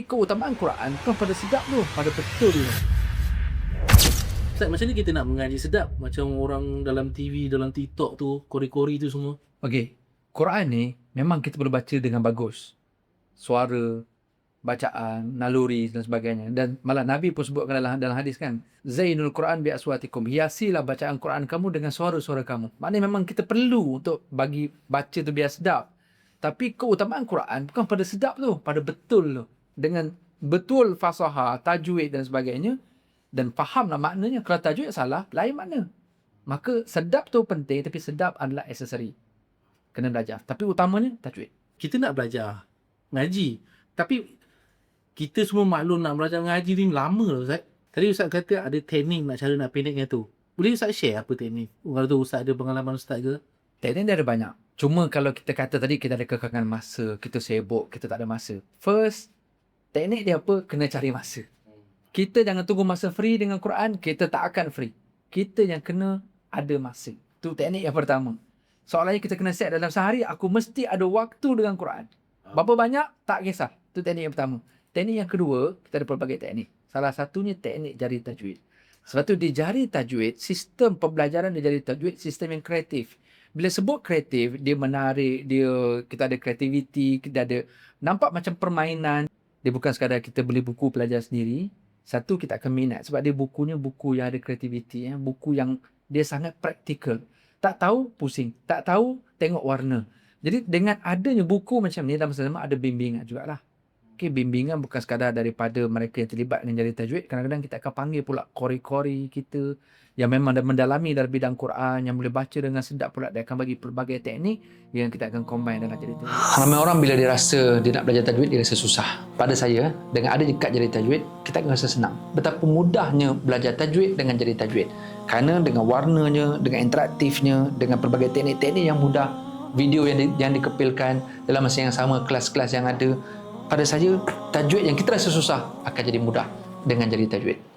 keutamaan Quran bukan pada sedap tu, pada betul tu. Ustaz, macam ni kita nak mengaji sedap macam orang dalam TV, dalam TikTok tu, kori-kori tu semua? Okey, Quran ni memang kita perlu baca dengan bagus. Suara, bacaan, naluri dan sebagainya. Dan malah Nabi pun sebutkan dalam hadis kan, Zainul Quran bi aswatikum. Hiasilah bacaan Quran kamu dengan suara-suara kamu. Maknanya memang kita perlu untuk bagi baca tu biar sedap. Tapi keutamaan Quran bukan pada sedap tu, pada betul tu. Dengan betul fasahah, tajwid dan sebagainya. Dan fahamlah maknanya. Kalau tajwid salah, lain makna. Maka sedap tu penting, tapi sedap adalah aksesori. Kena belajar. Tapi utamanya tajwid. Kita nak belajar ngaji, tapi kita semua maklum nak belajar ngaji ni lama lah Ustaz. Tadi Ustaz kata ada teknik cara nak pendeknya tu. Boleh Ustaz share apa teknik? Kalau tu Ustaz ada pengalaman Ustaz ke? Teknik dia ada banyak. Cuma kalau kita kata tadi kita ada kekangan masa, kita sibuk, kita tak ada masa. First, teknik dia apa? Kena cari masa. Kita jangan tunggu masa free dengan Quran, kita tak akan free. Kita yang kena ada masa. Itu teknik yang pertama. Soalnya kita kena set dalam sehari, aku mesti ada waktu dengan Quran. Berapa banyak? Tak kisah. Itu teknik yang pertama. Teknik yang kedua, kita ada pelbagai teknik. Salah satunya teknik jari tajwid. Sebab tu di jari tajwid, sistem pembelajaran di jari tajwid, sistem yang kreatif. Bila sebut kreatif, dia menarik, kita ada kreativiti, kita ada nampak macam permainan. Dia bukan sekadar kita beli buku belajar sendiri. Satu, kita akan minat sebab dia bukunya buku yang ada kreativiti, buku yang dia sangat praktikal. Tak tahu, pusing. Tak tahu, tengok warna. Jadi dengan adanya buku macam ni, dalam masa sama ada bimbingan jugalah. Okay, bimbingan bukan sekadar daripada mereka yang terlibat dengan jari tajwid. Kadang-kadang kita akan panggil pula kori-kori kita yang memang dah mendalami dalam bidang Quran, yang boleh baca dengan sedap pula. Dia akan bagi pelbagai teknik yang kita akan combine dalam jari tajwid. Ramai orang bila dia rasa dia nak belajar tajwid, dia rasa susah. Pada saya, dengan ada dekat jari tajwid, kita akan rasa senang. Betapa mudahnya belajar tajwid dengan jari tajwid. Kerana dengan warnanya, dengan interaktifnya, dengan pelbagai teknik-teknik yang mudah, video yang dikepilkan dalam masa yang sama, kelas-kelas yang ada. Pada saya, tajwid yang kita rasa susah akan jadi mudah dengan jari tajwid.